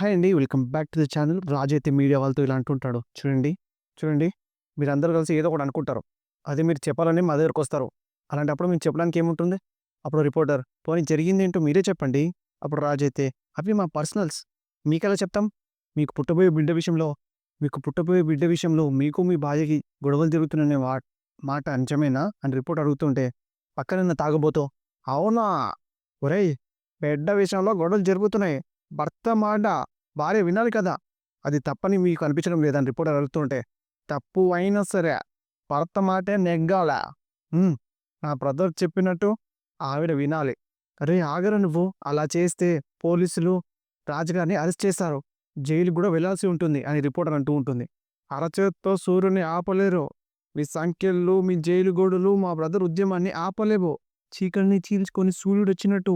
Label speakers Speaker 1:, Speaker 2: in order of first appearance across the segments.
Speaker 1: Hi అండి. Welcome back to the channel. Raju అయితే media వాళ్ళతో ఇలా అంటుంటాడు. చూడండి, చూడండి మీరందరూ కలిసి ఏదో ఒకటి అనుకుంటారు. అది మీరు చెప్పాలని మా దగ్గరకొస్తారు. అలాంటప్పుడు మేము చెప్పడానికి ఏముంటుంది? అప్పుడు రిపోర్టర్ పోనీ జరిగిందేంటో మీరే చెప్పండి. అప్పుడు రాజు అయితే అవి మా పర్సనల్స్. మీకెలా చెప్తాం? మీకు పుట్టబోయే బిడ్డ విషయంలో మీకు పుట్టబోయే బిడ్డ విషయంలో మీకు మీ భార్యకి గొడవలు జరుగుతున్నాయనే మాట నిజమేనా? అని రిపోర్టర్ అడుగుతుంటే పక్కనున్న తాగుబోతూ అవునా! ఒరేయ్! బిడ్డ విషయంలో గొడవలు జరుగుతున్నాయి. భర్త మాట భార్య వినాలి కదా! అది తప్పని మీకు అనిపించడం లేదా? అని రిపోర్టర్ అడుగుతుంటే, తప్పు అయినా సరే భర్త మాటే నెగ్గాల. హ్మ్. నా బ్రదర్ చెప్పినట్టు ఆవిడ వినాలి. అరేయ్! ఆగరా నువ్వు. అలా చేస్తే పోలీసులు రాజుగారిని అరెస్ట్ చేస్తారు. జైలుకి గూడా వెళ్ళాల్సి ఉంటుంది అని రిపోర్టర్ అంటూ ఉంటుంది. అరచేత్తో సూర్యుడిని ఆపలేరు. మీ సంకెళ్ళు, మీ జైలు గోడలు మా బ్రదర్ ఉద్యమాన్ని ఆపలేవు. చీకటిని చీల్చుకొని సూర్యుడొచ్చినట్టు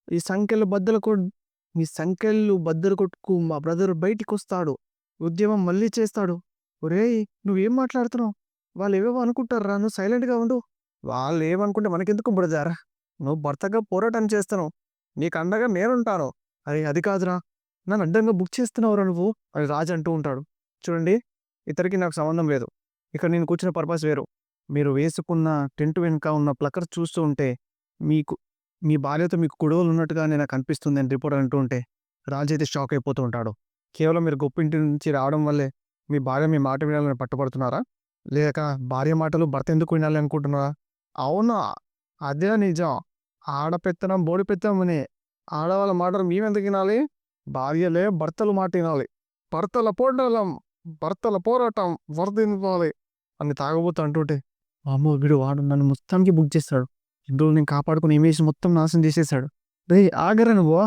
Speaker 1: ఈ సంకెళ్ళు మీ సంకెళ్ళు బద్దలు కొట్టుకు మా బ్రదర్ బయటికొస్తాడు. ఉద్యమం మళ్ళీ చేస్తాడు. ఒరేయ్! నువ్వేం మాట్లాడుతున్నావు? వాళ్ళేవేవో అనుకుంటార్రా. నువ్వు సైలెంట్‌గా ఉండు. వాళ్ళేమనుకుంటే మనకెందుకు బ్రదర్? నువ్వు భర్తగా పోరాటం చేస్తున్నావు. నీకు అండగా నేనుంటాను. అరేయ్! అది కాదురా. నన్ను అడ్డంగా బుక్ చేస్తున్నావురా నువ్వు అని రాజు అంటూ ఉంటాడు. చూడండి, ఇతనికి నాకు సంబంధం లేదు. ఇక్కడ నేను కూర్చున్న పర్పస్ వేరు. మీరు వేసుకున్న టెంట్ వెనుక ఉన్న ప్లక్కర్స్ చూస్తూ ఉంటే మీకు మీ భార్యతో మీకు గొడవలున్నట్టుగానే నాకనిపిస్తుంది అని రిపోర్టర్ అంటూ ఉంటే, రాజైతే షాక్ అయిపోతూ ఉంటాడు. కేవలం మీరు గొప్పింటి నుంచి రావడం వల్లే మీ భార్య మీ మాట వినాలని పట్టుబడుతున్నారా? లేక భార్య మాటలు భర్త ఎందుకు వినాలి అనుకుంటున్నారా? అవునా! అదే నిజం. ఆడపెత్తనం, బోడి పెత్తనమని ఆడవాళ్ళ మాటలు మేమెందుకు వినాలి? భార్యలే భర్తల మాట వినాలి. భర్తల పోరాటం భర్తల పోరాటం వర్ధిల్లాలి అని తాగుబోతూ అంటుంటే, వామ్మో! వాడు నన్ను మొత్తానికి బుక్ చేస్తాడు. ఇన్ని రోజులు నేను కాపాడుకున్న ఇమేజ్ మొత్తం నాశనం చేసేసాడు. రేయ్! ఆగరా నువ్వు.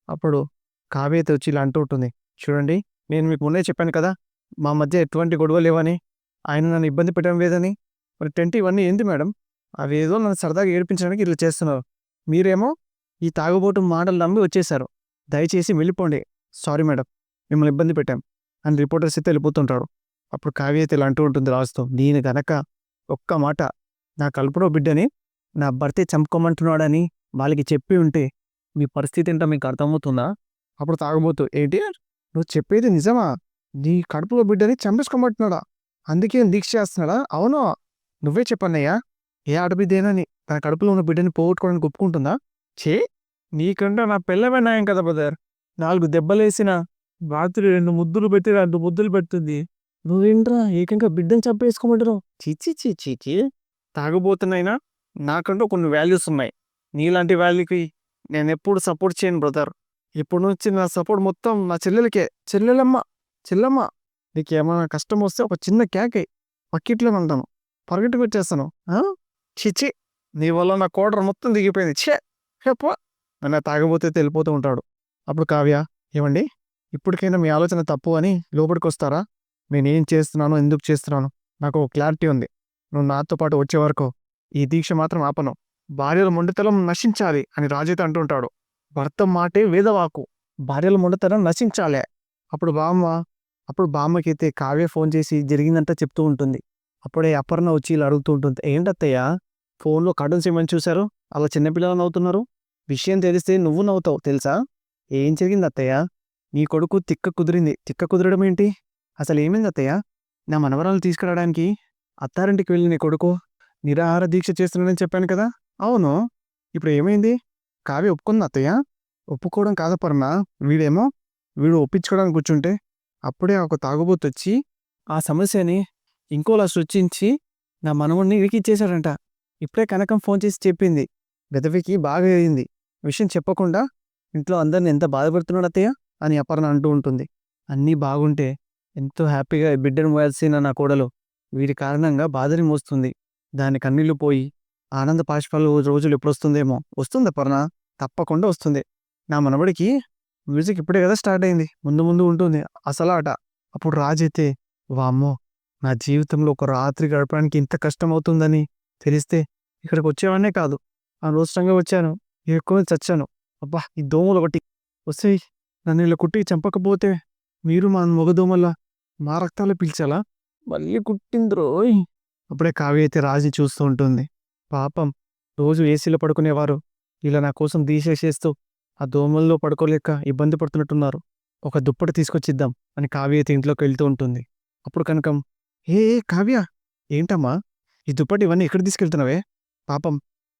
Speaker 1: అప్పుడు కావ్య అయితే వచ్చి ఇలా అంటూ ఉంటుంది. చూడండి, నేను మీకు ముందే చెప్పాను కదా! మా మధ్య ఎటువంటి గొడవలు లేవని. ఆయన నన్ను ఇబ్బంది పెట్టడం లేదని. మరి టెంట్ ఇవన్నీ ఏంది మేడం? అవేదో నన్ను సరదాగా ఏడిపించడానికి ఇట్లా చేస్తున్నారు. మీరేమో ఈ తాగుబోతు మాటలు నమ్మి వచ్చేసారు. దయచేసి వెళ్ళిపోండి. సారీ మేడం, మిమ్మల్ని ఇబ్బంది పెట్టాం అని రిపోర్టర్స్ అయితే వెళ్ళిపోతుంటాడు. అప్పుడు కావ్య అయితే ఇలా అంటూ ఉంటుంది రాజుతో. నేను గనక ఒక్క మాట నా కడుపులో బిడ్డని నా భర్తే చంపుకోమంటున్నాడని వాళ్ళకి చెప్పి ఉంటే మీ పరిస్థితి ఏంటో మీకు అర్థమవుతుందా? అప్పుడు తాగుబోతూ ఏంటి? నువ్వు చెప్పేది నిజమా? నీ కడుపులో బిడ్డని చంపేసుకోమంటున్నాడా? అందుకే దీక్ష చేస్తున్నాడా? అవును. నువ్వే చెప్పన్నయ్యా. ఏ ఆడబిడ్డేనని తన కడుపులో ఉన్న బిడ్డని పోగొట్టుకోవడానికి ఒప్పుకుంటుందా? ఛీ! నీకంటే నా పెళ్ళమే నయం కదా బ్రదర్. 4 దెబ్బలేసినా రాత్రి 2 ముద్దులు పెట్టి 2 ముద్దులు పెడుతుంది. నువ్వేంట్రా ఏకంగా బిడ్డని చంపేసుకోమంటున్నావు? ఛీ! ఛీ! ఛీ! ఛీ! ఛీ! తాగుబోతున్నైనా నాకంటూ కొన్ని వాల్యూస్ ఉన్నాయి. నీలాంటి వాల్యూకి నేనెప్పుడు సపోర్ట్ చేయను బ్రదర్. ఇప్పటి నుంచి నా సపోర్ట్ మొత్తం నా చెల్లెలకే. చెల్లెమ్మ నీకేమైనా కష్టం వస్తే ఒక చిన్న కేకేయ్. పక్కింట్లోనే ఉంటాను. పరిగెట్టుకొచ్చేస్తాను. ఆ! ఛీ! ఛీ! నీ వల్ల నా కోటర మొత్తం దిగిపోయింది. ఛే! హే పో! అని తాగుబోతూ అయితే వెళ్ళిపోతూ ఉంటాడు. అప్పుడు కావ్య, ఏవండీ, ఇప్పటికైనా మీ ఆలోచన తప్పు అని లోపలికొస్తారా? నేనేం చేస్తున్నానో, ఎందుకు చేస్తున్నానో నాకు ఒక క్లారిటీ ఉంది. నువ్వు నాతో పాటు వచ్చే వరకు ఈ దీక్ష మాత్రం ఆపను. భార్యల మొండితనం నశించాలి అని రాజైతే అంటుంటాడు. భర్త మాటే వేదవాకు. భార్యల మొండితనం నశించాలే. అప్పుడు బామ్మ అప్పుడు బామ్మకైతే కావ్య ఫోన్ చేసి జరిగిందంతా చెప్తూ ఉంటుంది. అప్పుడే అపర్ణ వచ్చి ఇలా అడుగుతూ ఉంటుంది. ఏంటత్తయ్య ఫోన్‌లో కార్టూన్స్ ఏమైనా చూసారు? అలా చిన్నపిల్లలా నవ్వుతున్నారు? విషయం తెలిస్తే నువ్వు నవ్వుతావు తెలుసా? ఏం జరిగింది అత్తయ్య? నీ కొడుకు తిక్క కుదిరింది. తిక్క కుదరడం ఏంటి? అసలేమైంది అత్తయ్య? నా మనవరాలు తీసుకురావడానికి అత్తారింటికి వెళ్ళి నీ కొడుకు నిరాహార దీక్ష చేస్తున్నాడని చెప్పాను కదా! అవును. ఇప్పుడు ఏమైంది? కావ్య ఒప్పుకుందా అత్తయ్య? ఒప్పుకోవడం కాదు అపర్ణ. వీడు ఒప్పించుకోవడానికి కూర్చుంటే అప్పుడే ఒక తాగుబోతొచ్చి ఆ సమస్యని ఇంకోలా సృష్టించి నా మనవడిని ఇరికిచ్చేశాడంట. ఇప్పుడే కనకం ఫోన్ చేసి చెప్పింది. వెధవకి బాగా అయింది. విషయం చెప్పకుండా ఇంట్లో అందరిని ఎంత బాధపెడుతున్నాడు అత్తయ్య అని అపర్ణ అంటూ ఉంటుంది. అన్నీ బాగుంటే ఎంతో హ్యాపీగా ఈ బిడ్డను మోయాల్సిన నా కోడలు వీరి కారణంగా బాధని మోస్తుంది. దాని కన్నీళ్లు పోయి ఆనంద బాష్పాలు రోజులు ఎప్పుడొస్తుందేమో. వస్తుంది అపర్ణ. తప్పకుండా వస్తుంది. నా మనవడికి మ్యూజిక్ ఇప్పుడే కదా స్టార్ట్ అయింది. ముందు ముందు ఉంటుంది అసలాట. అప్పుడు రాజైతే వామ్మో! నా జీవితంలో ఒక రాత్రి గడపడానికి ఇంత కష్టమవుతుందని తెలిస్తే ఇక్కడికి వచ్చేవాడినే కాదు. అనవసరంగా వచ్చాను. ఇరుక్కొని చచ్చాను. అబ్బా! ఈ దోమలొకటి ఒసేయ్! నన్ను ఇలా కుట్టి చంపకపోతే మీరు మా మగదోమల్లా మా రక్తాలు పీల్చాలా? మళ్ళీ కుట్టిందిరోయ్! అప్పుడే కావ్య అయితే రాజుని చూస్తూ ఉంటుంది. పాపం రోజు ఏసీలో పడుకునేవారు ఇలా నా కోసం దీక్ష చేస్తూ ఆ దోమల్లో పడుకోలేక ఇబ్బంది పడుతున్నట్టున్నారు. ఒక దుప్పటి తీసుకొచ్చిద్దాం అని కావ్య అయితే ఇంట్లోకి వెళ్తూ ఉంటుంది. అప్పుడు కనకం, ఏ ఏ కావ్య, ఏంటమ్మా ఈ దుప్పటి ఇవన్నీ ఎక్కడ తీసుకెళ్తున్నావే? పాపం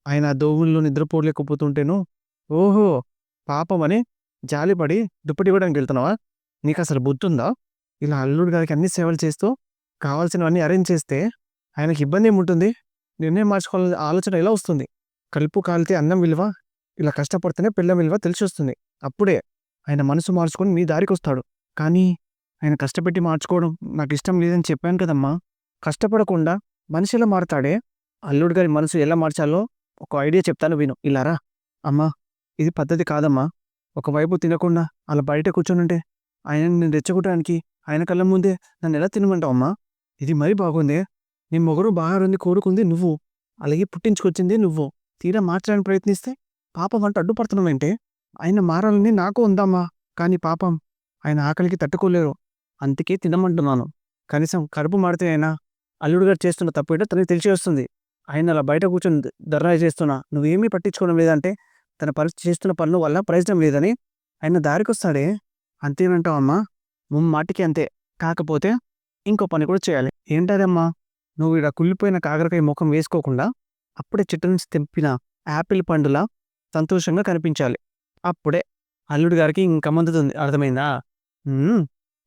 Speaker 1: ఆయన దోవుల్లో నిద్రపోలేకపోతుంటేను, ఓహో పాపం అని జాలిపడి దుప్పటి ఇవ్వడానికి వెళ్తున్నావా? నీకు అసలు బుద్ధుందా? ఇలా అల్లుడు గారికి అన్ని సేవలు చేస్తూ కావాల్సినవన్నీ అరేంజ్ చేస్తే ఆయనకి ఇబ్బంది ఏముంటుంది? నిర్ణయం మార్చుకోవాలనే ఆలోచన ఎలా వస్తుంది? కలుపు కాలితే అన్నం విలువ, ఇలా కష్టపడితేనే పిల్లం విలువ తెలిసొస్తుంది. అప్పుడే ఆయన మనసు మార్చుకొని మీ దారికొస్తాడు. కానీ ఆయన కష్టపెట్టి మార్చుకోవడం నాకిష్టం లేదని చెప్పాను కదమ్మా! కష్టపడకుండా మనిషి ఎలా మారతాడే? అల్లుడు గారి మనసు ఎలా మార్చాలో ఒక ఐడియా చెప్తాను విను. ఇలా రా! అమ్మా! ఇది పద్ధతి కాదమ్మా! ఒకవైపు తినకుండా అలా బయట కూర్చొనుంటే ఆయనని రెచ్చగొట్టడానికి ఆయన కళ్ళ ముందే నన్నెలా తినమంటావమ్మా? ఇది మరీ బాగుందే! నీ మొగుడు బాగారని కోరుకుంది నువ్వు. అలాగే పుట్టించుకొచ్చింది నువ్వు. తీరా మార్చడానికి ప్రయత్నిస్తే పాపం అంటూ అడ్డుపడుతున్నావేంటే? ఆయన మారాలని నాకు ఉందమ్మా! కానీ పాపం ఆయన ఆకలికి తట్టుకోలేరు. అందుకే తినమంటున్నాను. కనీసం కడుపు మాడితే అయినా అల్లుడు గారు చేస్తున్న తప్పేంటో తనకి తెలిసి వస్తుంది. ఆయన అలా బయట కూర్చొని ధర్నా చేస్తున్నా నువ్వేమీ పట్టించుకోవడం లేదంటే తన చేస్తున్న పనుల వల్ల ప్రయోజనం లేదని ఆయన దారికొస్తాడే. అంతేనంటావమ్మా? ముమ్మాటికి అంతే. కాకపోతే ఇంకో పని కూడా చేయాలి. ఏంటదమ్మా? నువ్వు ఈడ కుళ్ళిపోయిన కాకరకాయ ముఖం వేసుకోకుండా అప్పుడే చెట్టు నుంచి తెంపిన యాపిల్ పండులా సంతోషంగా కనిపించాలి. అప్పుడే అల్లుడు గారికి ఇంక మందుతుంది. అర్థమైందా?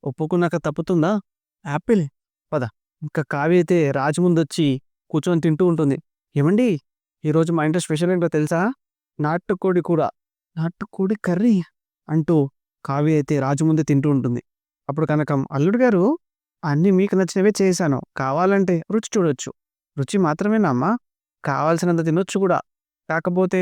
Speaker 1: ఒప్పుకున్నాక తప్పుతుందా? యాపిల్ పద. ఇంకా కావ్య అయితే రాజు ముందొచ్చి కూర్చొని తింటూ ఉంటుంది. ఏమండి, ఈరోజు మా ఇంట్లో స్పెషల్ ఏంటో తెలుసా? నాటుకోడి కూర, నాటుకోడి కర్రీ అంటూ కావ్య అయితే రాజు ముందే తింటూ ఉంటుంది. అప్పుడు కనకం, అల్లుడు గారు అన్నీ మీకు నచ్చినవే చేశాను. కావాలంటే రుచి చూడొచ్చు. రుచి మాత్రమేనా అమ్మా? కావాల్సినంత తినొచ్చు కూడా. కాకపోతే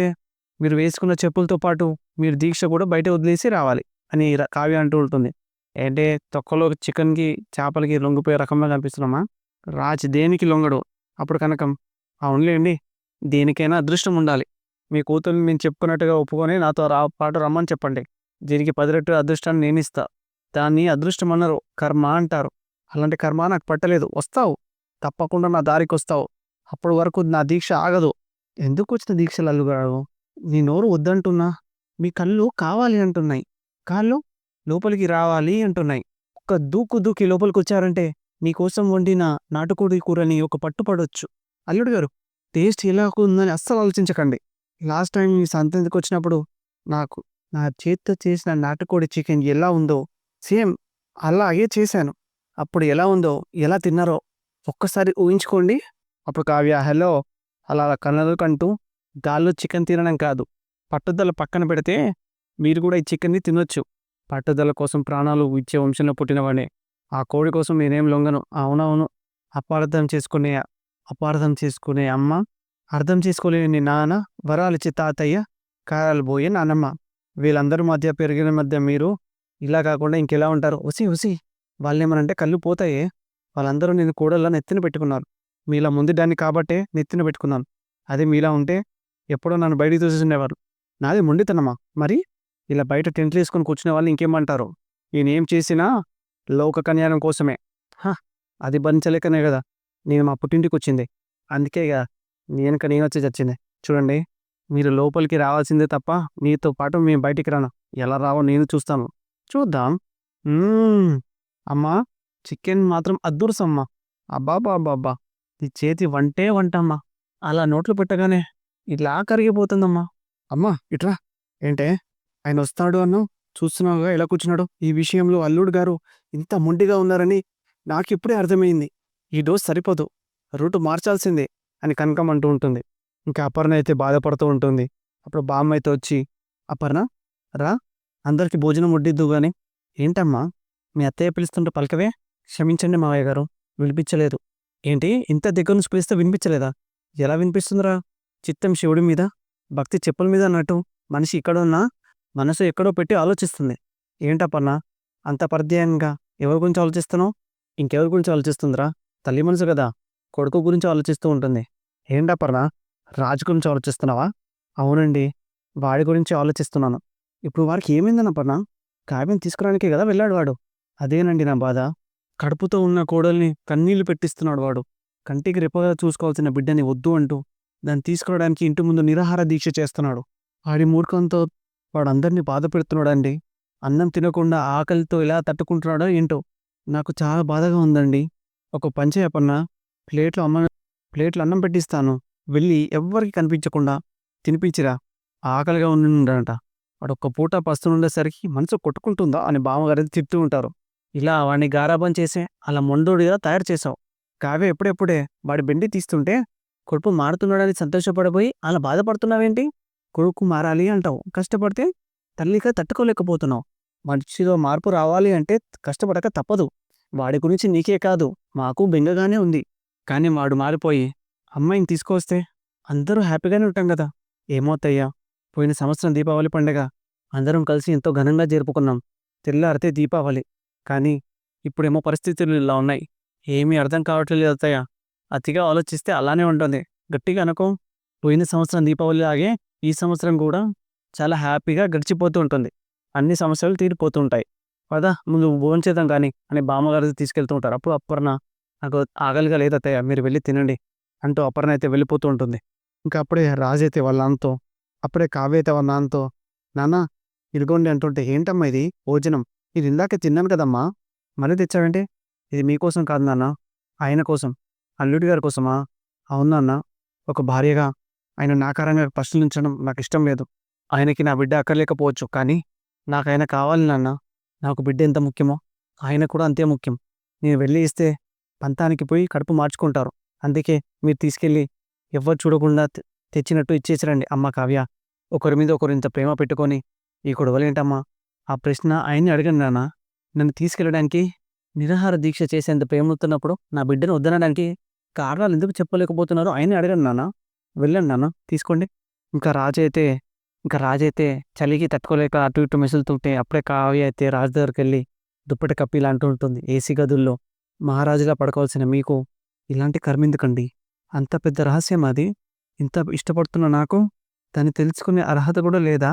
Speaker 1: మీరు వేసుకున్న చెప్పులతో పాటు మీరు దీక్ష కూడా బయట వదిలేసి రావాలి అని కావ్య అంటూ ఉంటుంది. అంటే తొక్కలో చికెన్‌కి, చేపలకి లొంగిపోయే రకంగా కనిపిస్తున్నామా? రాజు దేనికి లొంగడు. అప్పుడు కనకం, అవునులేండి. దేనికైనా అదృష్టం ఉండాలి. మీ కూతుర్ని నేను చెప్పుకున్నట్టుగా ఒప్పుకొని నాతో పాటు రమ్మని చెప్పండి. దీనికి 10 రెట్లు అదృష్టాన్ని నేనిస్తా. దాన్ని అదృష్టం అనరు, కర్మ అంటారు. అలాంటి కర్మ నాకు పట్టలేదు. వస్తావు. తప్పకుండా నా దారికొస్తావు. అప్పటి వరకు నా దీక్ష ఆగదు. ఎందుకొచ్చిన దీక్షలు అల్లుగారు? నీ నోరు వద్దంటున్నా. మీ కళ్ళు కావాలి అంటున్నాయి. కాళ్ళు లోపలికి రావాలి అంటున్నాయి. ఒక్క దూకు దూకి లోపలికొచ్చారంటే మీకోసం వండిన నాటుకోడి కూరని ఒక పట్టు పడొచ్చు. అల్లుడు గారు, టేస్ట్ ఎలా ఉందని అస్సలు ఆలోచించకండి. లాస్ట్ టైం మీ సంతతికొచ్చినప్పుడు నాకు నా చేత్తో చేసిన నాటుకోడి చికెన్ ఎలా ఉందో సేమ్ అలాగే చేశాను. అప్పుడు ఎలా ఉందో, ఎలా తిన్నారో ఒక్కసారి ఊహించుకోండి. అప్పుడు కావ్య, హలో! అలా కళ్ళకంటూ గాల్లో చికెన్ తినడం కాదు. పట్టుదల పక్కన పెడితే మీరు కూడా ఈ చికెన్‌ని తినొచ్చు. పట్టుదల కోసం ప్రాణాలు ఇచ్చే వంశంలో పుట్టినవాడినే. ఆ కోడి కోసం నేనేం లొంగను. అవునవును. అపార్థం చేసుకునే అమ్మ, అర్థం చేసుకోలేని నాన్న, వరాలిచ్చే తాతయ్య, కారాలు బోయే నానమ్మ. వీళ్ళందరి మధ్య పెరిగిన మధ్య మీరు ఇలా కాకుండా ఇంకెలా ఉంటారు? ఒసేయ్! వాళ్ళేమనంటే కళ్ళు పోతాయే. వాళ్ళందరూ నేను కోడల్లా నెత్తిన పెట్టుకున్నారు. మీలా ముందుదాన్ని కాబట్టే నెత్తిన పెట్టుకున్నాను. అదే మీలా ఉంటే ఎప్పుడో నన్ను బయటికి తోసేసుండేవారు. నాది మొండితనమా? మరి ఇలా బయట టెంట్లేసుకొని కూర్చునే వాళ్ళని ఇంకేమంటారు? నేనేం చేసినా లోక కళ్యాణం కోసమే. హ! అది భరించలేకనే గదా నేను మా పుట్టింటికొచ్చింది. అందుకే ఇగ నేనొచ్చి చచ్చింది. చూడండి, మీరు లోపలికి రావాల్సిందే తప్ప మీతో పాటు మేము బయటికి రాను. ఎలా రావో నేను చూస్తాను. చూద్దాం. అమ్మా! చికెన్ మాత్రం అద్దురుసమ్మా! అబ్బబ్బబ్బబ్బా! నీ చేతి వంటే వంటమ్మా! అలా నోట్లో పెట్టగానే ఇలా కరిగిపోతుందమ్మా! అమ్మా ఇట్రా! ఏంటే ఆయనొస్తాడు అన్నావు, చూస్తున్నావుగా ఎలా కూర్చున్నాడో. ఈ విషయంలో అల్లుడు గారు ఇంత మొండిగా ఉన్నారని నాకిప్పుడే అర్థమైంది. ఈ డోస్ సరిపోదు. రూటు మార్చాల్సిందే అని కనకం అంటూ ఉంటుంది. ఇంకా అపర్ణ అయితే బాధపడుతూ ఉంటుంది. అప్పుడు బామ్మ అయితే వచ్చి, అపర్ణ రా! అందరికి భోజనం వడ్డిద్దువు గాని. ఏంటమ్మా మీ అత్తయ్య పిలుస్తుంటే పలకవే? క్షమించండి మావయ్య గారు, వినిపించలేదు. ఏంటి ఇంత దగ్గర నుంచి పిలిస్తే వినిపించలేదా? ఎలా వినిపిస్తుందిరా? చిత్తం శివుడి మీద, భక్తి చెప్పుల మీద అన్నట్టు మనిషి ఇక్కడున్నా మనసు ఎక్కడో పెట్టి ఆలోచిస్తుంది. ఏంటపర్ణ అంత పరధ్యానంగా ఎవరి గురించి ఆలోచిస్తున్నావు? ఇంకెవరి గురించి ఆలోచిస్తుందిరా? తల్లి మనసు కదా, కొడుకు గురించి ఆలోచిస్తూ ఉంటుంది. ఏంటపర్ణ రాజు గురించి ఆలోచిస్తున్నావా? అవునండి, వాడి గురించి ఆలోచిస్తున్నాను. ఇప్పుడు వాడికి ఏమైందన్నపర్ణ? కావ్యం తీసుకురానికే కదా వెళ్ళాడు వాడు. అదేనండి నా బాధ. కడుపుతో ఉన్న కోడల్ని కన్నీళ్లు పెట్టిస్తున్నాడు వాడు. కంటికి రెప్పగా చూసుకోవాల్సిన బిడ్డని వద్దు అంటూ దాన్ని తీసుకురావడానికి ఇంటి ముందు నిరాహార దీక్ష చేస్తున్నాడు. వాడి మూర్ఖంతో వాడు అందరినీ బాధ పెడుతున్నాడండి. అన్నం తినకుండా ఆకలితో ఎలా తట్టుకుంటున్నాడో ఏంటో! నాకు చాలా బాధగా ఉందండి. ఒక పని చేయపన్నా ప్లేట్‌లో ప్లేట్‌లో అన్నం పెట్టిస్తాను. వెళ్ళి ఎవ్వరికీ కనిపించకుండా తినిపించిరా. ఆకలిగా ఉండుండంట. వాడొక్క పూట పస్తులుండేసరికి మనసు కొట్టుకుంటుందా అని బామ్మగారైతే తిడుతూ ఉంటారు. ఇలా వాడిని గారాబం చేసి అలా మొండోడిగా తయారు చేశావు. కావ్య ఎప్పుడెప్పుడే వాడి బెండి తీస్తుంటే కొడుకు మారుతున్నాడని సంతోషపడిపోయి అలా బాధపడుతున్నావేంటి? కొడుకు మారాలి అంటావు. కష్టపడితే తల్లిగా తట్టుకోలేకపోతున్నావు. మనిషిలో మార్పు రావాలి అంటే కష్టపడక తప్పదు. వాడి గురించి నీకే కాదు, మాకు బెంగగానే ఉంది. కానీ వాడు మారిపోయి అమ్మాయిని తీసుకొస్తే అందరూ హ్యాపీగానే ఉంటాం గదా! ఏమో అత్తయ్య, పోయిన సంవత్సరం దీపావళి పండగ అందరం కలిసి ఎంతో ఘనంగా జరుపుకున్నాం. తెల్లారితే దీపావళి. కానీ ఇప్పుడేమో పరిస్థితులు ఇలా ఉన్నాయి. ఏమీ అర్థం కావట్లేదు అత్తయ్య. అతిగా ఆలోచిస్తే అలానే ఉంటుంది. గట్టిగా అనుకో. పోయిన సంవత్సరం దీపావళిలాగే ఈ సంవత్సరం గూడా చాలా హ్యాపీగా గడిచిపోతూ ఉంటుంది. అన్ని సమస్యలు తీరిపోతూ ఉంటాయి. పద ముందు భోంచేద్దాం గాని అని బామ్మగారు తీసుకెళ్తూ ఉంటారు. అప్పుడు అపర్ణ, నాకు ఆకలిగా లేదు అత్తయ్య, మీరు వెళ్లి తినండి అంటూ అపర్ణ అయితే వెళ్ళిపోతూ ఉంటుంది. ఇంకా అప్పుడే రాజైతే వాళ్ళ నాన్నతో, అప్పుడే కావ్య అయితే వాళ్ళ నాన్నతో, నాన్న ఇదిగోండి అంటుంటే, ఏంటమ్మా ఇది భోజనం? ఇది ఇందాకే తిన్నాను కదమ్మా, మళ్ళీ తెచ్చావేంటి? ఇది మీకోసం కాదు నాన్న, ఆయన కోసం. అల్లుడి గారి కోసమా? అవును నాన్న. ఒక భార్యగా ఆయన నాకారంగా ప్రశ్నించడం నాకు ఇష్టం లేదు. ఆయనకి నా బిడ్డ అక్కర్లేకపోవచ్చు, కానీ నాకు ఆయన కావాలి నాన్న. నాకు బిడ్డ ఎంత ముఖ్యమో ఆయన కూడా అంతే ముఖ్యం. నేను వెళ్ళి ఇస్తే పంతానికి పోయి కడుపు మార్చుకుంటారు. అందుకే మీరు తీసుకెళ్ళి ఎవ్వరు చూడకుండా తెచ్చినట్టు ఇచ్చేసిరండి అమ్మ కావ్య. ఒకరి మీద ఒకరు ఇంత ప్రేమ పెట్టుకొని ఈ గొడవలేంటమ్మా? ఆ ప్రశ్న ఆయన్ని అడగండి నాన్న. నన్ను తీసుకెళ్ళడానికి నిరాహార దీక్ష చేసేంత ప్రేమవుతున్నప్పుడు నా బిడ్డను వద్దనడానికి కారణాలు ఎందుకు చెప్పలేకపోతున్నారో ఆయన్ని అడగండి నాన్న. వెళ్ళండి నాన్న, తీసుకోండి. ఇంకా రాజైతే ఇంకా రాజైతే చలికి తట్టుకోలేక అటు ఇటు మెసులుతుంటే అప్పుడే కావ్య అయితే రాజు దగ్గరికెళ్ళి దుప్పటి కప్పి ఇలా అంటూ ఉంటుంది. ఏసీ గదుల్లో మహారాజులా పడుకోవాల్సిన మీకు ఇలాంటి కర్మెందుకండి? అంత పెద్ద రహస్యం అది. ఇంత ఇష్టపడుతున్న నాకు దాన్ని తెలుసుకునే అర్హత కూడా లేదా?